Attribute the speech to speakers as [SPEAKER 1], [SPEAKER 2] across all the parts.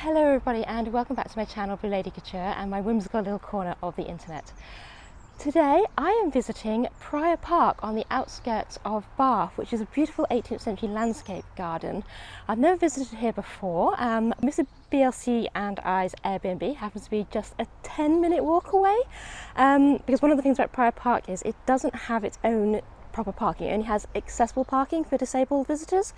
[SPEAKER 1] Hello everybody and welcome back to my channel Blue Lady Couture and my whimsical little corner of the internet. Today I am visiting Prior Park on the outskirts of Bath, which is a beautiful 18th century landscape garden. I've never visited here before. Mr. BLC and I's Airbnb happens to be just a 10-minute walk away because one of the things about Prior Park is it doesn't have its own proper parking. It only has accessible parking for disabled visitors,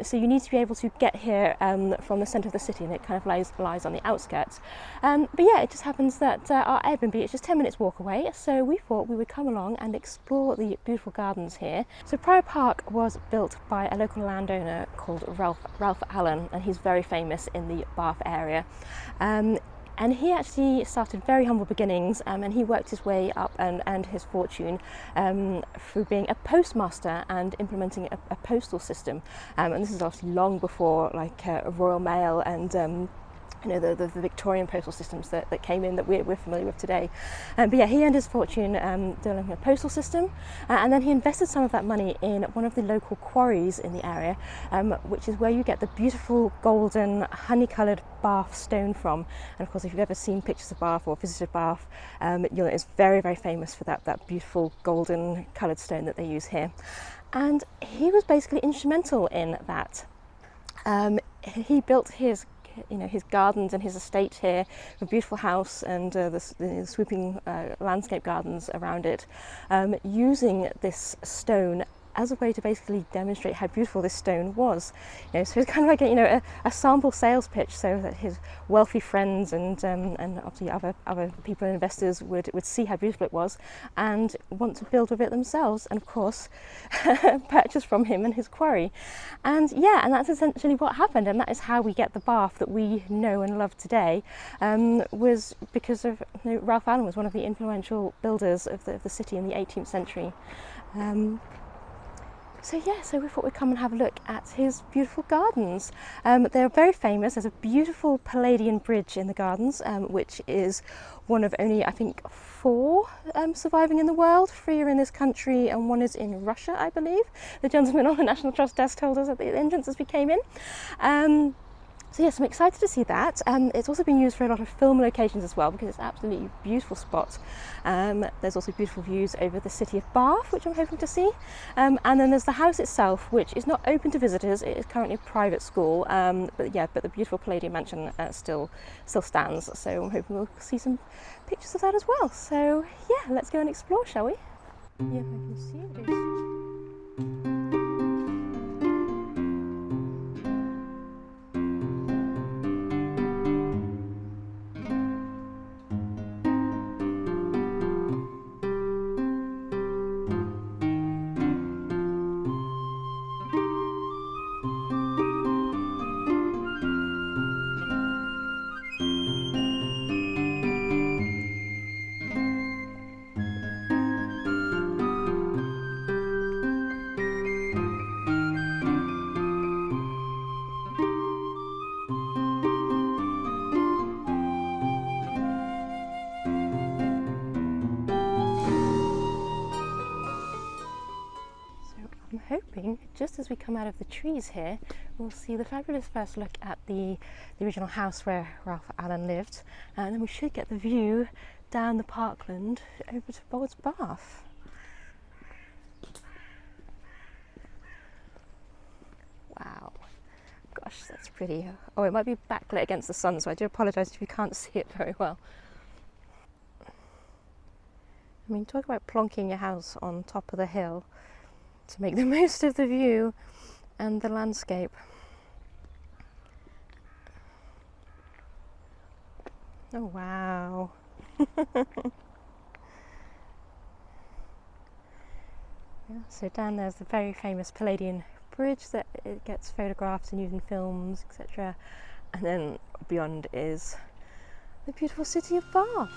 [SPEAKER 1] so you need to be able to get here from the centre of the city, and it kind of lies on the outskirts. But yeah, it just happens that our Airbnb is just 10 minutes walk away, so we thought we would come along and explore the beautiful gardens here. So Prior Park was built by a local landowner called Ralph Allen, and he's very famous in the Bath area. And he actually started very humble beginnings, and he worked his way up and earned his fortune through being a postmaster and implementing a postal system. And this is obviously long before like Royal Mail and you know, the Victorian postal systems that came in that we're familiar with today. But yeah, he earned his fortune developing a postal system, and then he invested some of that money in one of the local quarries in the area, which is where you get the beautiful golden honey-coloured Bath stone from. And of course, if you've ever seen pictures of Bath or visited Bath, you'll know it's very, very famous for that beautiful golden coloured stone that they use here. And he was basically instrumental in that. He built his gardens and his estate here, a beautiful house and the swooping landscape gardens around it, using this stone as a way to basically demonstrate how beautiful this stone was. So it's kind of like a sample sales pitch, so that his wealthy friends and obviously other people and investors would see how beautiful it was and want to build with it themselves, and of course purchase from him and his quarry. And yeah, and that's essentially what happened, and that is how we get the Bath that we know and love today. Was because of Ralph Allen was one of the influential builders of the city in the 18th century. So we thought we'd come and have a look at his beautiful gardens. They're very famous. There's a beautiful Palladian bridge in the gardens, which is one of only, I think, 4 surviving in the world. 3 are in this country and 1 is in Russia, I believe. The gentleman on the National Trust desk told us at the entrance as we came in. So yes, I'm excited to see that. It's also been used for a lot of film locations as well, because it's an absolutely beautiful spot. There's also beautiful views over the city of Bath, which I'm hoping to see. And then there's the house itself, which is not open to visitors. It is currently a private school, but the beautiful Palladian mansion still stands. So I'm hoping we'll see some pictures of that as well. So yeah, let's go and explore, shall we? Yeah, I can see it is. I'm hoping, just as we come out of the trees here, we'll see the fabulous first look at the original house where Ralph Allen lived, and then we should get the view down the parkland over towards Bath. Wow, gosh, that's pretty. Oh, it might be backlit against the sun, so I do apologise if you can't see it very well. I mean, talk about plonking your house on top of the hill to make the most of the view and the landscape. Oh wow. So down there's the very famous Palladian bridge that it gets photographed and used in films, etc. And then beyond is the beautiful city of Bath.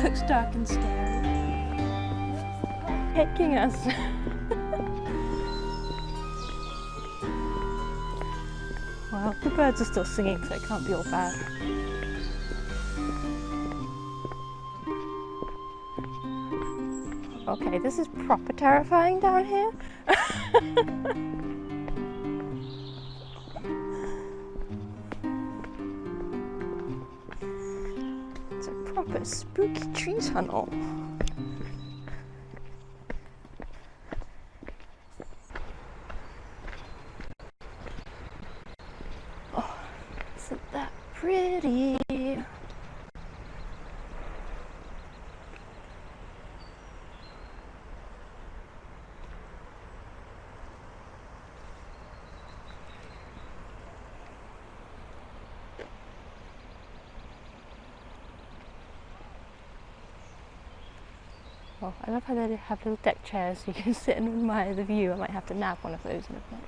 [SPEAKER 1] looks dark and scary. Picking us. Well, the birds are still singing, so it can't be all bad. Okay, this is proper terrifying down here. It's a proper spooky tree tunnel. Oh, isn't that pretty? Oh, I love how they have little deck chairs so you can sit and admire the view. I might have to nab one of those in a bit.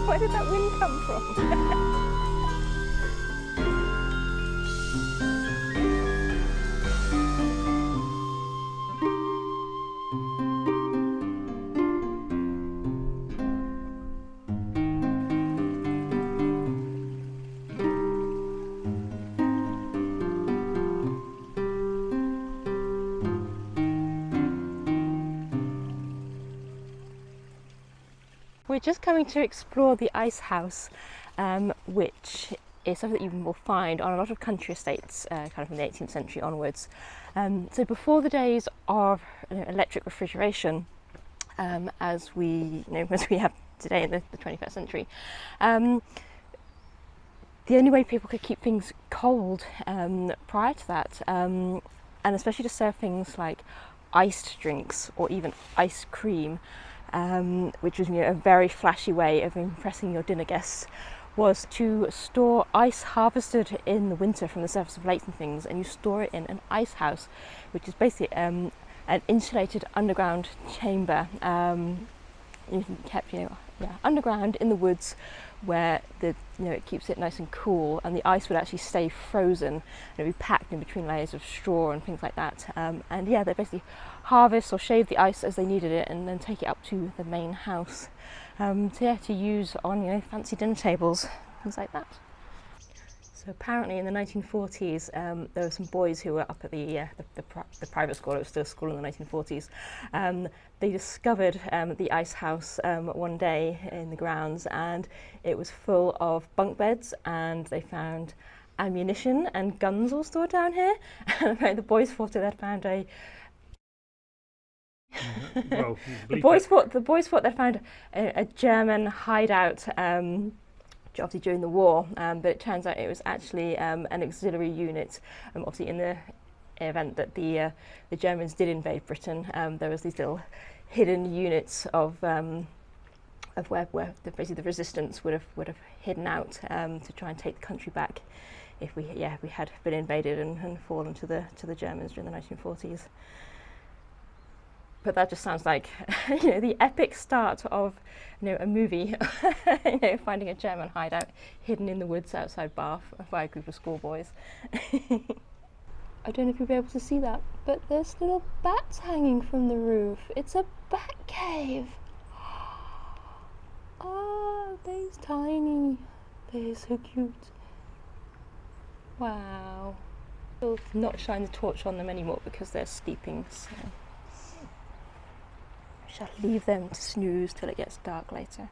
[SPEAKER 1] Where did that wind come from? We're just coming to explore the ice house, which is something that you will find on a lot of country estates kind of from the 18th century onwards. So before the days of electric refrigeration, as we have today in the 21st century, the only way people could keep things cold prior to that, and especially to serve things like iced drinks or even ice cream, which was a very flashy way of impressing your dinner guests, was to store ice harvested in the winter from the surface of lakes and things, and you store it in an ice house, which is basically an insulated underground chamber, kept underground in the woods, where it keeps it nice and cool, and the ice would actually stay frozen and it'd be packed in between layers of straw and things like that. And they basically harvest or shave the ice as they needed it and then take it up to the main house to use on fancy dinner tables, things like that. So apparently in the 1940s there were some boys who were up at the private school. It was still a school in the 1940s. They discovered the ice house one day in the grounds, and it was full of bunk beds, and they found ammunition and guns all stored down here. And the boys thought they'd found a
[SPEAKER 2] Well,
[SPEAKER 1] the boys thought they found a German hideout, obviously during the war, but it turns out it was actually an auxiliary unit. Obviously, in the event that the Germans did invade Britain, there was these little hidden units of where basically the resistance would have hidden out to try and take the country back if we had been invaded and fallen to the Germans during the 1940s. But that just sounds like the epic start of a movie. Finding a German hideout hidden in the woods outside Bath by a group of schoolboys. I don't know if you'll be able to see that, but there's little bats hanging from the roof. It's a bat cave. Oh, they're tiny. They're so cute. Wow. We'll not shine the torch on them anymore because they're sleeping, so I shall leave them to snooze till it gets dark later.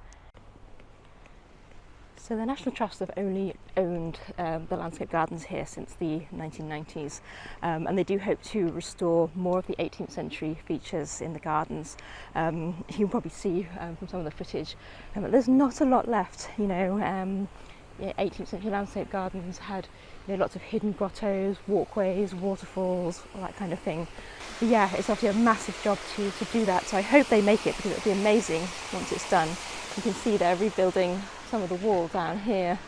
[SPEAKER 1] So the National Trust have only owned the landscape gardens here since the 1990s, and they do hope to restore more of the 18th century features in the gardens. You can probably see from some of the footage that there's not a lot left. 18th century landscape gardens had lots of hidden grottos, walkways, waterfalls, all that kind of thing. But yeah, it's obviously a massive job to do that, so I hope they make it because it would be amazing once it's done. You can see they're rebuilding some of the wall down here.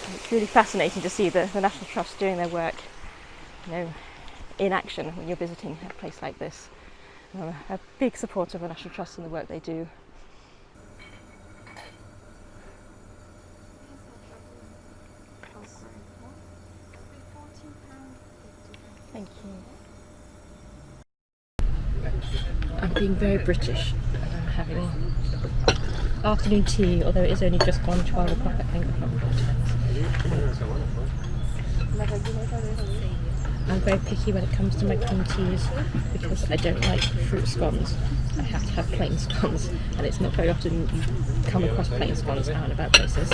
[SPEAKER 1] And it's really fascinating to see the National Trust doing their work in action when you're visiting a place like this. I'm a big supporter of the National Trust and the work they do. Thank you. I'm being very British. I'm having afternoon tea, although it is only just gone 12 o'clock, I think. I'm very picky when it comes to my cream teas because I don't like fruit scones. I have to have plain scones, and it's not very often you come across plain scones out and about places.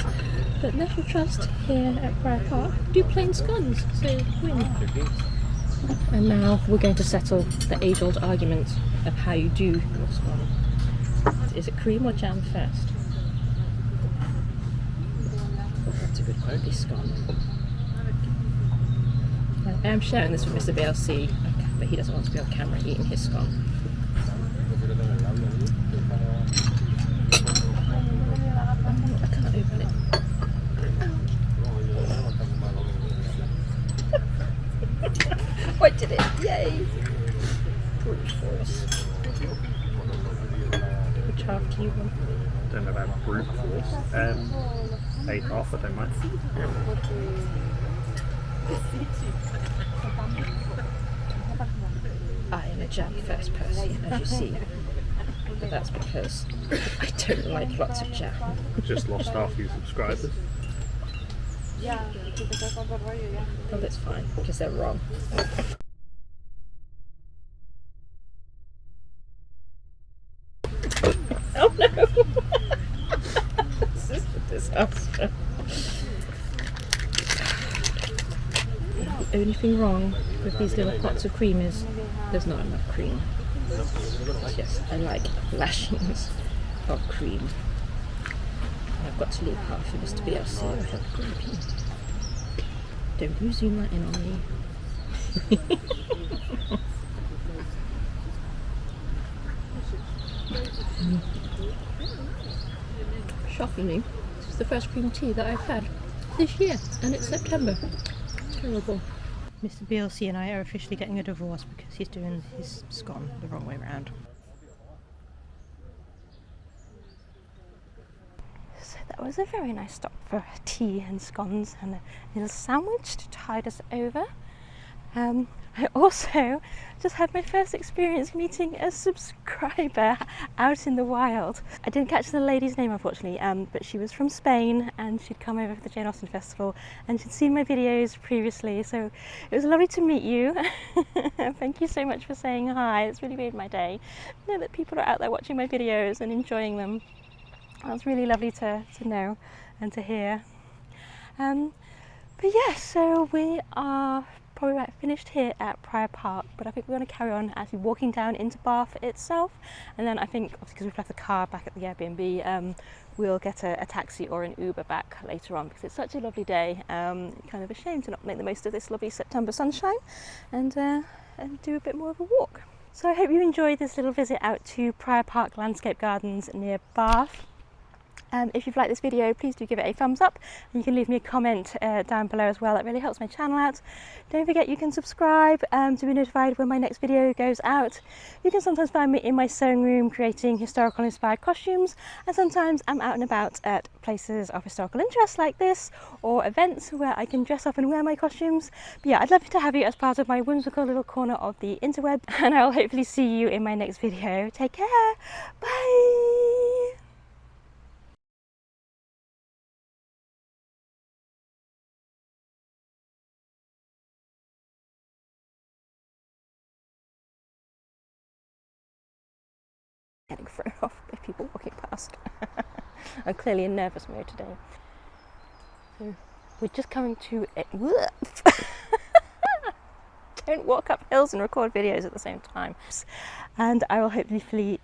[SPEAKER 1] But National Trust here at Prior Park do plain scones, so win. And now we're going to settle the age-old argument of how you do your scone. Is it cream or jam first? That's a good quality scone. I am sharing this with Mr. BLC, but he doesn't want to be on camera eating his scone. I can't open it. I did it! Yay! Brute force. Which half do you want?
[SPEAKER 2] Don't know about brute force. A half, I don't mind.
[SPEAKER 1] I am a jam first person, as you see. But that's because I don't like lots of jam.
[SPEAKER 2] Just lost half your subscribers.
[SPEAKER 1] Well, that's fine, because they're wrong. Oh no! This is a disaster. The only thing wrong with these little pots of cream is there's not enough cream. Yes, I like lashings of cream. I've got to leave half for Mr. BLC. I have grumpy. Don't you zoom that in on me. Shockingly, this is the first cream tea that I've had this year, and it's September. Terrible. Mr. BLC and I are officially getting a divorce because he's doing his scone the wrong way around. So that was a very nice stop for tea and scones and a little sandwich to tide us over. I also just had my first experience meeting a subscriber out in the wild. I didn't catch the lady's name unfortunately, but she was from Spain and she'd come over for the Jane Austen Festival and she'd seen my videos previously, so it was lovely to meet you. Thank you so much for saying hi, it's really made my day. I know that people are out there watching my videos and enjoying them. That's really lovely to know and to hear. But yeah, so we are probably about finished here at Prior Park, but I think we're going to carry on actually walking down into Bath itself, and then I think, obviously because we've left the car back at the Airbnb, we'll get a taxi or an Uber back later on, because it's such a lovely day. Kind of a shame to not make the most of this lovely September sunshine and do a bit more of a walk. So I hope you enjoyed this little visit out to Prior Park Landscape Gardens near Bath. If you've liked this video, please do give it a thumbs up, and you can leave me a comment down below as well. That really helps my channel out. Don't forget you can subscribe to be notified when my next video goes out. You can sometimes find me in my sewing room creating historical inspired costumes, and sometimes I'm out and about at places of historical interest like this, or events where I can dress up and wear my costumes. But yeah, I'd love to have you as part of my whimsical little corner of the interweb, and I'll hopefully see you in my next video. Take care, bye! Getting thrown off by people walking past. I'm clearly in nervous mode today. So we're just coming to a don't walk up hills and record videos at the same time. And I will hopefully